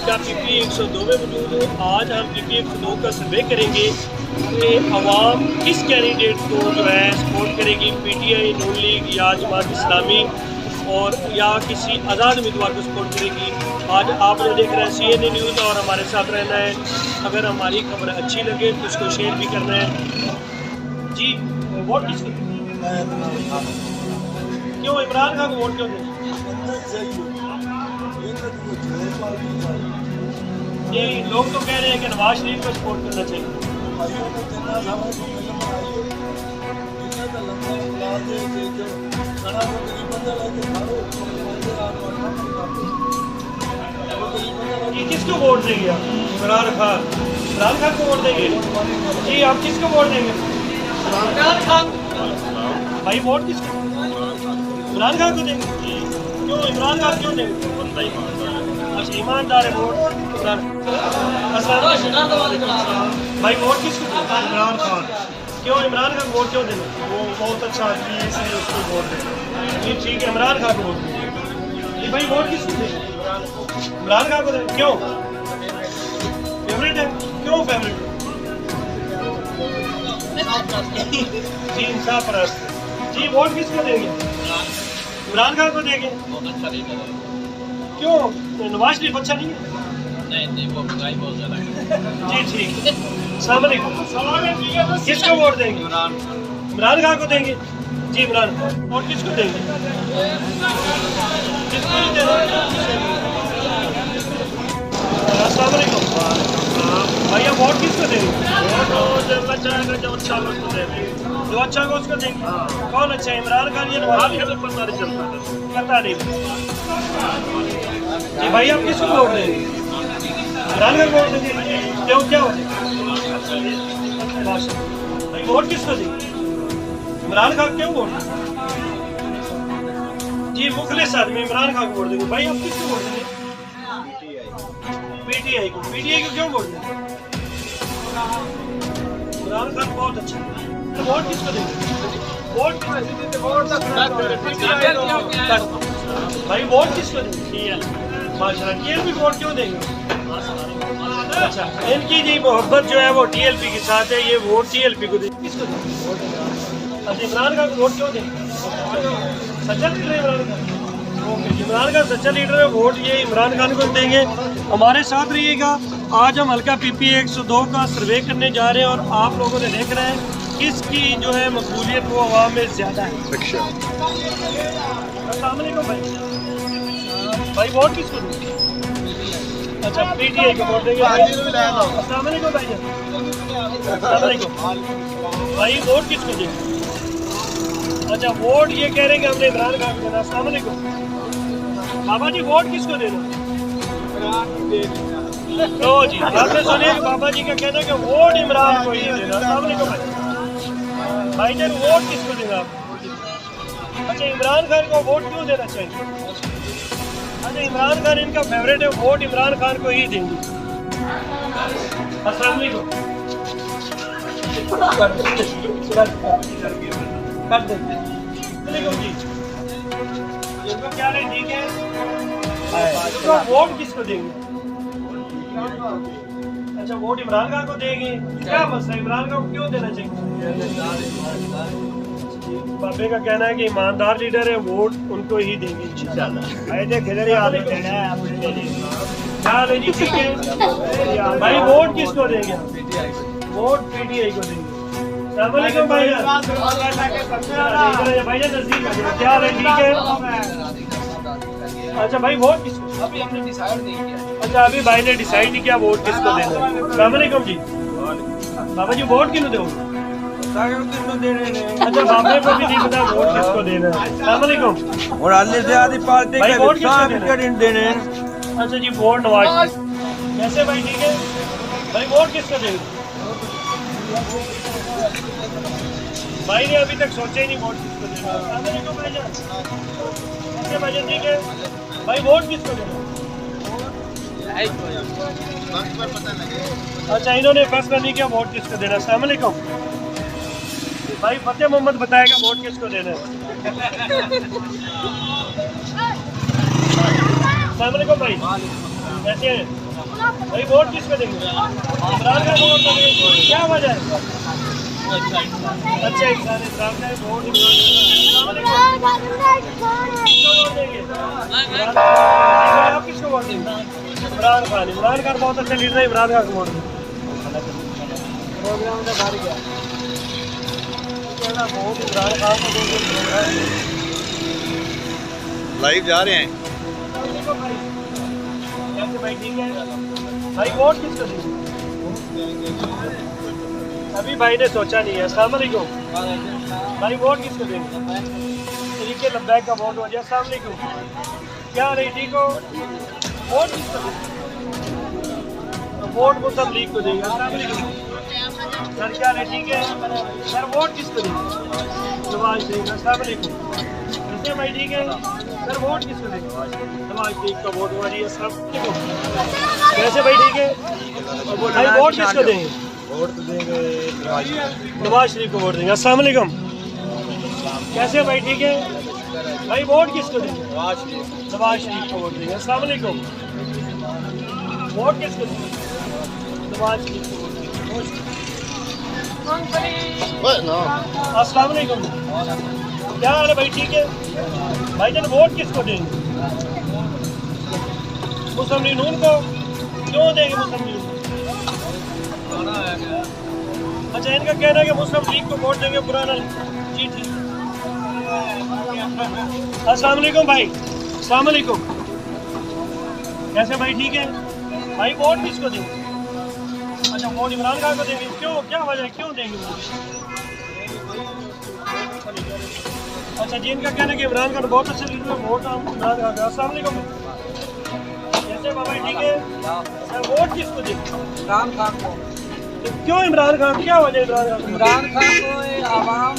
हल्का PP 102 में मौजूद हूँ। आज हम PP 102 का सर्वे करेंगे कि अवाम किस कैंडिडेट को जो है सपोर्ट करेगी, PTI, नून लीग या जमात इस्लामी और या किसी आज़ाद उम्मीदवार को सपोर्ट करेगी। आज आपने देख रहे हैं CNN न्यूज़ और हमारे साथ रहना है। अगर हमारी खबर अच्छी लगे तो उसको शेयर भी करना है। जी वोट किसको दें? क्यों इमरान खान को वोट क्यों दें? ये लोग तो कह रहे हैं कि नवाज शरीफ को सपोर्ट करना चाहिए। ये किसको वोट देंगे आप? इमरान खान को वोट देंगे? जी आप किसको वोट देंगे? इमरान खान। भाई वोट किसको? इमरान खान को देंगे? क्यों इमरान खान क्यों देंगे? अच्छा ईमानदार है वोट। भाई वोट किसको? इमरान खान। क्यों इमरान खान वोट क्यों देंगे? वो बहुत अच्छा आदमी है इसलिए उसको वोट देंगे। जी ठीक है इमरान खान को वोट देंगे। जी भाई वोट किसको देंगे? इमरान खान को देंगे। क्यों फेवरेट है? क्यों फेवरेट है? जी इंसाफ परस्त। जी वोट किसको देंगे? इमरान खान को देंगे। क्यों नवाज शरीफ अच्छा नहीं है? नहीं वो महंगाई बहुत ज़्यादा है। जी ठीक है अस्सलाम वालेकुम। किसको वोट देंगे? इमरान खान को देंगे। जी इमरान खान। वोट किसको देंगे? किसको नहीं देना? अस्सलाम वालेकुम भैया वोट किसको देंगे? जो अच्छा है जो अच्छा है उसको देंगे। जो अच्छा है उसको देंगे। कौन अच्छा है इमरान खान या नवाज शरीफ? पता नहीं। जी भाई आप किसको वोट देंगे? इमरान खान वोट देंगे। क्यों क्या हो? भाई वोट किसको देंगे? इमरान खान क्यों वोट? जी मुखलिस आदमी इमरान खान को वोट देंगे। भाई आप किसको वोट देंगे? PTI को। PTI को क्यों वोट देंगे? इमरान खान बहुत अच्छा है। तो वोट किसको देंगे? वोट भाई वोट किसको देंगे? माशाल्लाह TLP वोट क्यों देंगे? अच्छा इनकी जी मोहब्बत जो है वो TLP के साथ है। ये वोट TLP को देंगे। किसको देंगे? अच्छा इमरान खान को वोट क्यों देंगे? सच्चा लीडर है इमरान खान। ओके इमरान खान सच्चा लीडर है। वोट ये इमरान खान को देंगे। हमारे साथ रहिएगा। आज हम हल्का PP 102 का सर्वे करने जा रहे हैं और आप लोगों ने देख रहे हैं किसकी जो है मकबूलियत वो अवाम में ज़्यादा है। अस्सलाम वालेकुम भाई वोट किसको देंगे? अच्छा PTI को वोट देंगे। अस्सलाम वालेकुम भाईजान। अस्सलाम वालेकुम भाई वोट किसको देंगे? अच्छा वोट ये कह रहे हैं कि हमने इमरान खान को देना। अस्सलाम वालेकुम बाबा जी वोट किसको देना? तो जी आपने सुनिए बाबा जी का कहना है कि वोट इमरान को ही देना। अस्सलाम वालेकुम भाईजान वोट किसको देना आप? अच्छा इमरान खान को वोट क्यों देना चाहिए? अच्छा इमरान खान इनका फेवरेट है। वोट इमरान खान को ही देंगे। अस्सलाम वालेकुम कर देंगे जी। इनको क्या है ठीक है। तो वोट किसको देंगे? अच्छा वोट इमरान खान को देंगे। क्या मसला इमरान खान को क्यों देना चाहिए? बाबे का कहना है कि ईमानदार लीडर है। वोट उनको ही देंगे इंशाल्लाह। जी ठीक है भाई वोट किसको देंगे? वोट PTI को देंगे। अस्सलाम भाईजान नजदीक क्या है ठीक है। अच्छा भाई वोट किसको? अभी हमने डिसाइड नहीं किया। अच्छा अभी भाई ने डिसाइड नहीं किया वोट किसको देना है। अस्सलाम वालेकुम जी बाबा जी वोट किसको दोगे? अच्छा बाबे को भी नहीं पता वोट किसको देना है। अस्सलाम वालेकुम और आले से आधी पार्टी भाई वोट किसको देने हैं। अच्छा जी वोट नवाज कैसे भाई ठीक है। भाई वोट किसको देंगे? भाई ने अभी तक सोचा ही नहीं वोट किसको देना। अस्सलाम वालेकुम भाईजान कैसे भाईजान ठीक है। भाई वोट किसको देना? अच्छा इन्होंने फैसला नहीं किया वोट किसको देना। अस्सलाम वालेकुम भाई फतेह मोहम्मद बताएगा वोट किसको देना है। अस्सलाम वालेकुम भाई कैसे हैं? भाई वोट किसको देंगे? इमरान खान को वोट देंगे, क्या वजह है? अच्छा इंसान इमरान खान वोट आप किसको वोट देंगे? इमरान खान। इमरान खान बहुत अच्छा लीडर है, इमरान खान को वोट देंगे। प्रोग्राम का बारी क्या वोट इमरान खान को देंगे। लाइव जा रहे हैं। कैसे भाई ठीक है? भाई वोट किसको देंगे? अभी भाई ने सोचा नहीं है। अस्सलाम वालेकुम भाई, वोट किसको देंगे? तरीके लब्बैक का वोट हो जाए। अस्सलाम वालेकुम, क्या रही ठीक हो? वोट किसको देंगे? तो वोट मुस्लिम लीग को देंगे। अस्सलाम वालेकुम सर, क्या रही ठीक है? सर वोट किसको देंगे? नवाज शरीफ। अस्सलाम वालेकुम कैसे भाई ठीक है? सर वोट किसको देंगे? नवाज शरीफ का वोट हुआ जी। अस्सलाम वालेकुम कैसे भाई ठीक है? भाई वोट किसको देंगे? वोट तो देंगे नवाज शरीफ को वोट देंगे। अस्सलाम वालेकुम कैसे भाई ठीक है? भाई वोट किसको देंगे? नवाज शरीफ को वोट देंगे। अस्सलाम वालेकुम वोट किसको देंगे? नवाज शरीफ को वोट देंगे। अस्सलाम वालेकुम क्या हाल है भाई ठीक है? भाई जान वोट किसको देंगे? मुस्लिम लीग नून को। क्यों देंगे मुस्लिम लीग? अच्छा इनका कहना है कि मुस्लिम लीग को वोट देंगे, पुराना जी ठीक। अस्सलाम वालेकुम भाई। अस्सलाम वालेकुम कैसे भाई ठीक है? भाई वोट किसको देंगे? अच्छा वोट इमरान खान को देंगे। क्यों, क्या वजह है, क्यों देंगे वोट? अच्छा जी इनका कहना है कि इमरान खान बहुत अच्छे लीडर है, वोट हम इमरान खान। अस्सलाम वालेकुम कैसे बाबा ठीक है? सर वोट किसको देंगे? इमरान खान को। क्यों इमरान खान, क्या वजह है इमरान खान? इमरान खान को आवाम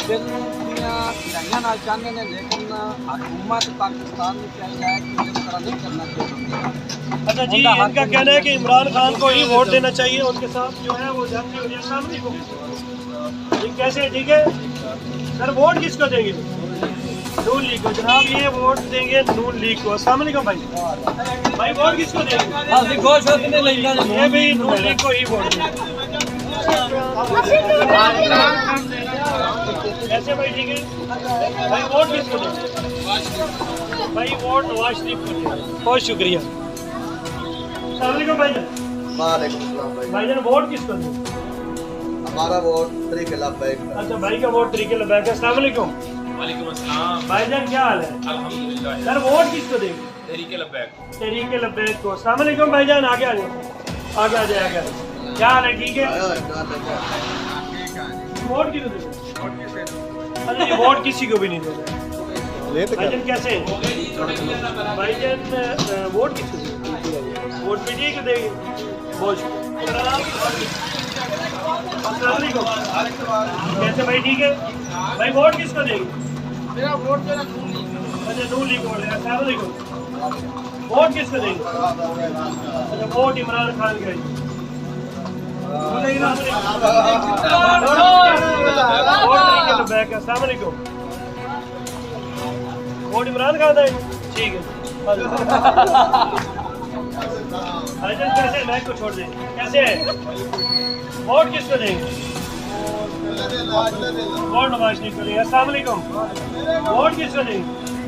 दुनिया ना चाहते हैं, लेकिन हुकूमत पाकिस्तान में चाहिए कि इस तरह नहीं करना चाहिए। अच्छा जी इनका कहना है कि इमरान खान को ही वोट देना चाहिए, उनके साथ जो है वो जाती हो जाए। अस्सलाम वालेकुम जी कैसे ठीक है? सर वोट किसको देंगे? नून लीग को। जनाब ये वोट देंगे नून लीग को। अस्सलाम वालेकुम भाई, भाई वोट किसको देंगे? ये भी नून लीग को ही वोट देंगे। कैसे भाई ठीक है? भाई वोट किसको देंगे? भाई वोट नवाज शरीफ को देंगे। बहुत शुक्रिया। अस्सलाम वालेकुम भाईजान। वालेकुम अस्सलाम भाई। भाईजान वोट किसको देंगे? हमारा वोट तरीके लब्बैक। अच्छा भाई का वोट तरीके लब्बैक। अस्सलाम वालेकुम। वालेकुम अस्सलाम। भाईजान क्या हाल है? अल्हम्दुलिल्लाह। सर वोट किसको देंगे? तहरीके लब्बैक। तहरीके लब्बैक को। अस्सलाम वालेकुम भाईजान, आगे आ जाओ, आगे आ जाए, आगे आ जाए। क्या हाल है ठीक है? वोट किसको देंगे? अच्छा ये वोट किसी को भी नहीं देना। भाईजान कैसे हैं? भाईजान वोट किसको देंगे? वोट पीटीआई को देंगे। बहुत शुक्रिया। अस्सलाम वालेकुम कैसे भाई ठीक है? भाई वोट किसको देंगे? मेरा वोट अच्छा नून लीग को देंगे। अस्सलाम वालेकुम वोट किसको देंगे? अच्छा वोट इमरान खान का है। अस्सलाम वालेकुम वोट इमरान खान है। ठीक है भाईजान कैसे? मैच को छोड़ दें कैसे है? वोट किसको देंगे? वोट नवाज शरीफ को देंगे। अस्सलाम वालेकुम वोट किसको देंगे?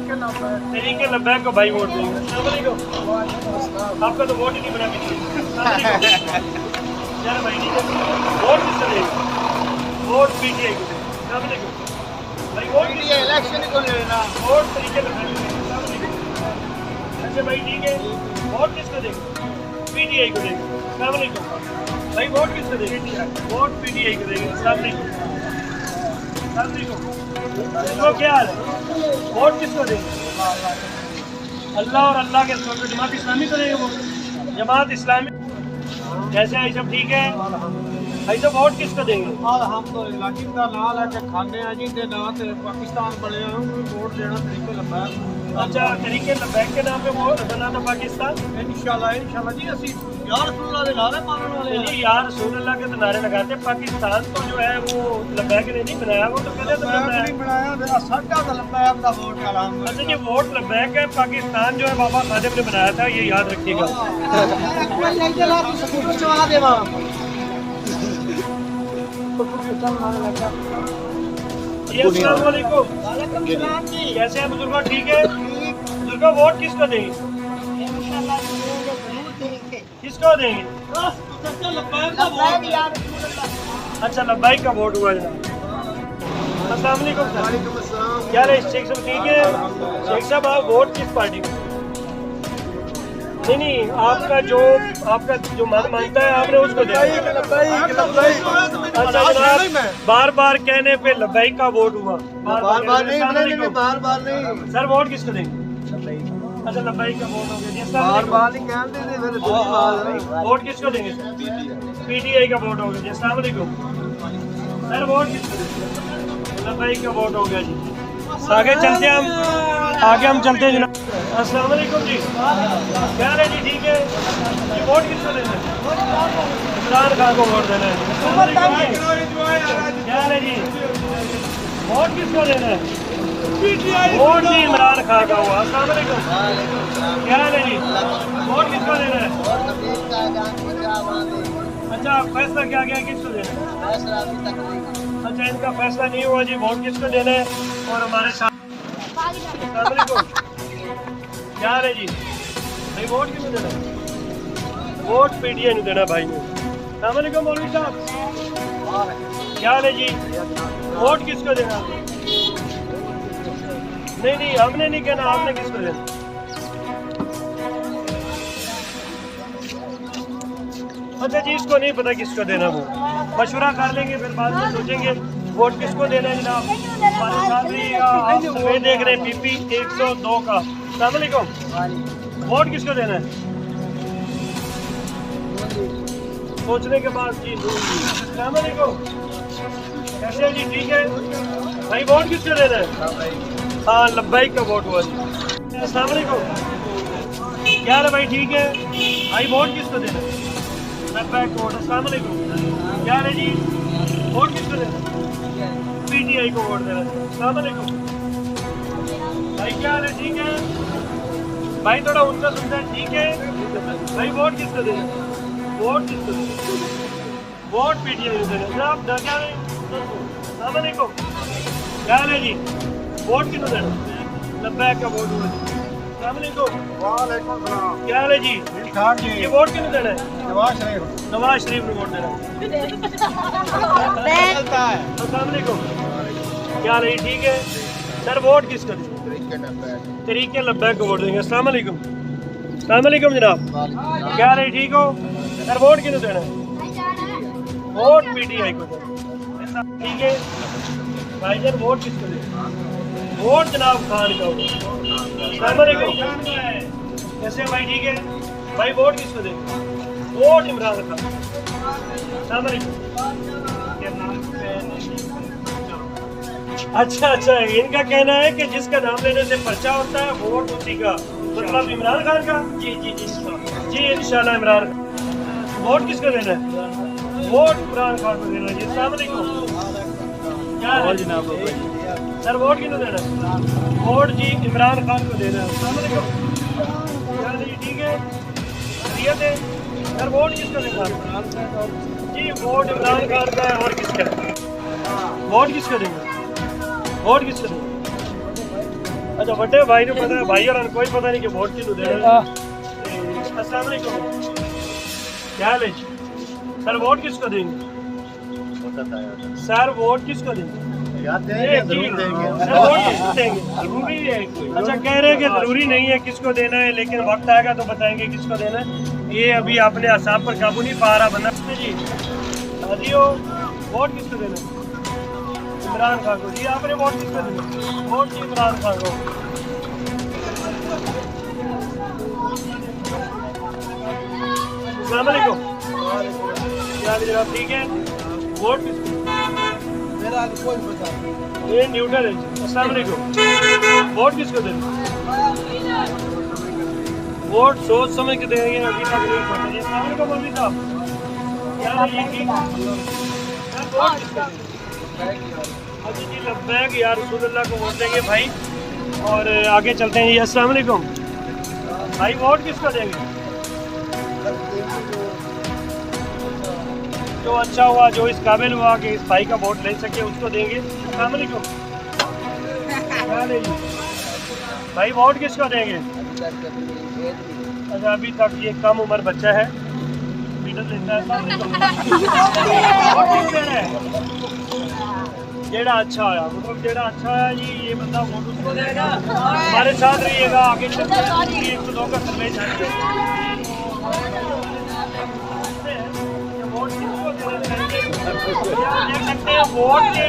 तहरीके लब्बैक को भाई वोट देंगे। अस्सलाम वालेकुम आपका तो वोट ही नहीं बना पीछे। चलो भाई ठीक है। वोट किसको देंगे? वोट पीटीआई को देंगे। अस्सलाम वालेकुम भाई वोट इलेक्शन को लेना। वोट तरीके लब्बैक को देंगे। अस्सलाम वालेकुम अच्छा भाई ठीक है। वोट किसको देंगे? पीटीआई को देंगे। अस्सलाम वालेकुम भाई वोट किसको देंगे? वोट पीटीआई को देंगे। अस्सलाम वालेकुम। अस्सलाम वालेकुम तो क्या हाल है? वोट किसको देंगे? अल्लाह और अल्लाह के रसूल को। जमात इस्लामी को देंगे वोट। जमात इस्लामी कैसे है? सब ठीक है भाई साहब वोट किसको देंगे? अल्हम्दुलिल्लाह जिंदा नाल है कि खाने आ जी दे ना ते पाकिस्तान बने वोट देना तरीके लब्बैक। अच्छा तरीके लबैक के नाम पे वो बना था पाकिस्तान। इंशाल्लाह जी असी या रसूलुल्लाह दे नारे मारने वाले हैं। जी यार रसूलुल्लाह के तो नारे लगाते हैं। पाकिस्तान तो जो है वो लबैक ने नहीं बनाया, वो तो पहले तो बनाया। नहीं बनाया मेरा साडा दा लंबैक दा वोट का नाम। अच्छा ये वोट लबैक है, पाकिस्तान जो है बाबा खादिम ने बनाया था, ये याद रखिएगा। जी अस्सलाम वालेकुम। कैसे हैं बुजुर्गों, ठीक है? बुजुर्गों वोट किसको देंगे? किसको देंगे? अच्छा लब्बाइक का वोट हुआ जनाब। अस्सलाम वालेकुम सर। क्या है शेख साहब, ठीक है? शेख साहब आप वोट किस पार्टी को? नहीं आपका जो मन मानता है आपने उसको दिया। अच्छा जनाब बार बार कहने पे लब्बाइक का वोट हुआ। बार बार नहीं सर वोट किसको देंगे? अच्छा लब्बाइक का वोट हो गया जी। वोट किसको देंगे? पीटीआई का वोट हो गया जी। अस्सलाम वालेकुम सर, वोट किसको देंगे? लब्बाइक का वोट हो गया जी। आगे चलते हैं हम चलते हैं जनाब। अस्सलाम वालेकुम जी, क्या है जी, ठीक है? ये वोट किसको देना है? इमरान खान को वोट देना है। क्या है जी, वोट किसको देना है? वोट जी इमरान खान का हुआ। अस्सलाम वालेकुम, क्या है जी, वोट किसको देना है? अच्छा फैसला क्या गया, किसको देना है? अच्छा इनका फैसला नहीं हुआ जी, वोट किसको देना है? और हमारे साथ क्या है जी भाई, वोट किसको देना है? वोट पीटीआई नहीं देना भाई ने। अस्सलाम वालेकुम मौलवी साहब, क्या है जी, वोट किसको देना? नहीं हमने नहीं कहना, आपने किसको देना? अच्छा जी इसको नहीं पता किसको देना, वो मशवरा कर लेंगे फिर बाद में सोचेंगे वोट किसको देना है जनाब। हमारे साथ भी आप सर्वे देख रहे हैं पीपी 102 का। अस्सलाम वालेकुम, वोट किसको देना है? सोचने के बाद जी अस्सलाम वालेकुम, कैसे जी, ठीक है भाई, वोट किसको देना है? हाँ लब्बाइक का वोट हुआ जी। अस्सलाम वालेकुम, क्या है भाई, ठीक है भाई, वोट किसको देना है? लब्बाइक वोट। अस्सलाम वालेकुम, क्या है जी, वोट किसको देना है? पीटीआई को वोट देना है। अस्सलाम वालेकुम भाई, क्या है, ठीक है भाई, थोड़ा उनका सुनता है, ठीक है भाई, वोट किसको देना? वोट किसको देना? वोट पीटीआई को देना। आप डर क्या रहे? अस्सलाम वालेकुम, क्या है जी, वोट किसको देना? लब्बैक का वोट हुआ जी। अस्सलाम वालेकुम, क्या है जी, ये वोट किसको देना है? नवाज शरीफ को वोट देना है। अस्सलाम वालेकुम, क्या है, ठीक है सर, वोट किसको देना? तरीके लब्बैक को वोट देंगे। अस्सलाम वालेकुम, अस्सलाम वालेकुम जनाब, क्या है, ठीक हो सर, वोट किसको देना है? वोट पीटीआई को देना, ठीक है भाईजान, वोट किसको देना? वोट जनाब खान का होगा। अस्सलाम वालेकुम, कैसे भाई, ठीक है भाई, वोट किसको देना? वोट इमरान खान। अस्सलाम वालेकुम, अच्छा इनका कहना है कि जिसका नाम लेने से पर्चा होता है वोट उसी का, मतलब इमरान खान का। जी इंशाल्लाह इमरान। वोट किसको देना है? वोट इमरान खान को देना है जी। अस्सलाम वालेकुम, क्या है जनाब सर, वोट किसको देना है? वोट जी इमरान खान को देना है। अस्सलाम वालेकुम, क्या है, ठीक है सर, वोट किसको देना है? जी वोट इमरान खान का है। और किसका वोट किसको देंगे? वोट किसको देंगे? अच्छा बड़े भाई को पता है, भाई और कोई पता नहीं कि वोट किसको देना है। अस्सलाम वालेकुम, क्या हाल है सर, वोट किसको देंगे? सर वोट किसको देंगे? अच्छा कह रहे हैं कि जरूरी नहीं है किसको देना है, लेकिन वक्त आएगा तो बताएंगे किसको देना है। ये अभी अपने असाब पर काबू नहीं पा रहा बंदा जी। हाजी हो, वोट किसको देना है? इमरान खान को जी। आपने वोट किसको देना? वोट जी इमरान खान को। अस्सलाम वालेकुम, जनाब ठीक है, वोट किसको? मेरा कोई पता नहीं, ये न्यूट्रल है। अस्सलाम वालेकुम, वोट किसको देना? वोट सोच समझ के देंगे, अभी तक नहीं पहुंचे। अस्सलाम वालेकुम मौलवी साहब, क्या है ये कि वोट किसका? अच्छा जी, लब्बैक या रसूलुल्लाह को वोट देंगे भाई। और आगे चलते हैं जी। अस्सलाम वालेकुम भाई, वोट किसको देंगे? जो अच्छा हुआ, जो इस काबिल हुआ कि इस भाई का वोट ले सके, उसको देंगे। अस्सलाम वालेकुम, क्या ले जी भाई, वोट किसको देंगे? अच्छा, अभी तक ये कम उम्र बच्चा है, जेड़ा अच्छा आया, मतलब जेड़ा अच्छा आया जी, ये बंदा वोट उसको देगा। हमारे साथ रहिएगा, आगे चलते हैं। एक तो लोगों का सर्वे जानिए। वोट किसको देना चाहिए? देख सकते हैं वोट के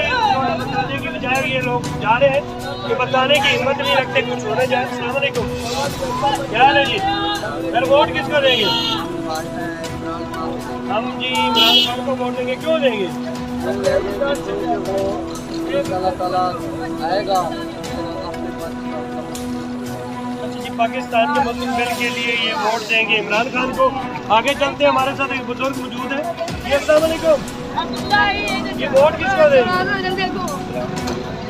बताने की बजाय ये लोग जा रहे हैं कि बताने की हिम्मत नहीं रखते, कुछ होने जाए। अस्सलाम वालेकुम, क्या है जी सर, वोट किसको देंगे? हम जी इमरान खान को वोट देंगे। क्यों देंगे? अल्लाह ताला आएगा। अच्छा जी, पाकिस्तान के मुस्तकबिल के लिए ये वोट देंगे इमरान खान को। आगे चलते हैं, हमारे साथ एक बुजुर्ग मौजूद है जी। अस्सलाम वालेकुम, ये वोट किसको देंगे?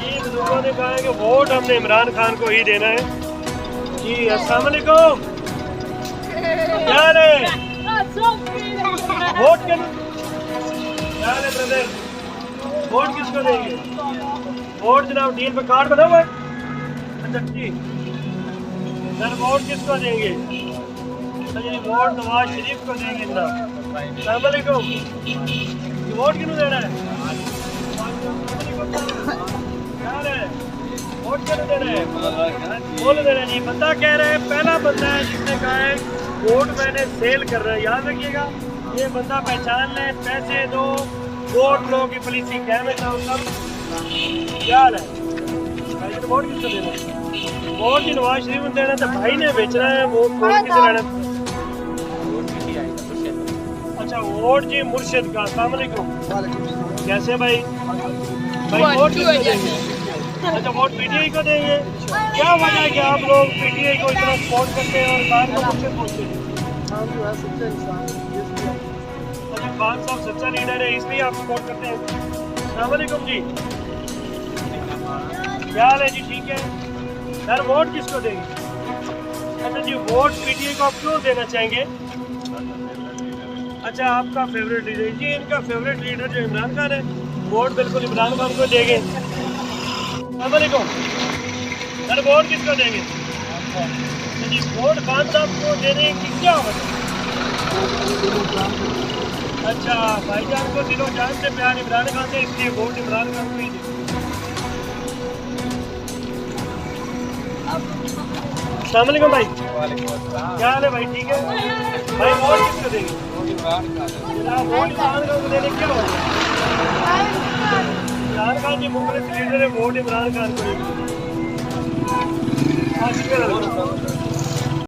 ये बुजुर्गों ने कहा है कि वोट हमने इमरान खान को ही देना है जी। अस्सलाम वालेकुम, क्या हाल है? वोट क्या हाल है ब्रदर? वोट किसको देंगे? वोट जनाब डीएल पे कार्ड बना हुआ है। अच्छा जी सर, वोट किसको देंगे? अच्छा जी, वोट नवाज शरीफ को देंगे जनाब। अस्सलाम वालेकुम, ये वोट किसको देना है? क्या है वोट किसको देना है? बोल देना जी। बंदा कह रहा है, पहला बंदा है जिसने कहा है वोट मैंने सेल कर रहा है। याद रखिएगा, ये बंदा पहचान ले, पैसे दो, वोट लो की पॉलिसी क्या मैं चाहूँ सब। क्या हाल है भाई, तो वोट किसको देना? वोट जी नवाज शरीफ को देना, तो भाई ने बेचना है। वो वोट किसे लेना? अच्छा, वोट जी मुर्शिद का। अस्सलाम वालेकुम, कैसे भाई? भाई वोट किसको देंगे? अच्छा, वोट पीटीआई को देंगे। क्या वजह है कि आप लोग पीटीआई को इतना सपोर्ट करते हैं और खान को मुर्शिद बोलते हैं? अच्छा, खान साहब सच्चा लीडर है, इसलिए आप सपोर्ट करते हैं। अस्सलाम वालेकुम जी, क्या हाल है जी? ठीक है सर, वोट किसको देंगे? अच्छा जी, वोट पीटीआई को आप क्यों देना चाहेंगे? अच्छा, आपका फेवरेट लीडर जी, इनका फेवरेट लीडर जो इमरान खान है, वोट बिल्कुल इमरान खान को देंगे। अस्सलाम वालेकुम सर, वोट किसको देंगे? अच्छा जी, वोट खान साहब को देने की क्या वजह? अच्छा, भाईजान को दिलो जान से प्यार इमरान खान से, इसलिए वोट इमरान खान को ही देंगे। अस्सलाम वालेकुम भाई, क्या हाल है भाई? ठीक है भाई, वोट किसको देंगे? वोट इमरान खान को देने क्या होगा? इमरान खान जी मुख्तलिफ लीडर है, वोट इमरान खान को देंगे।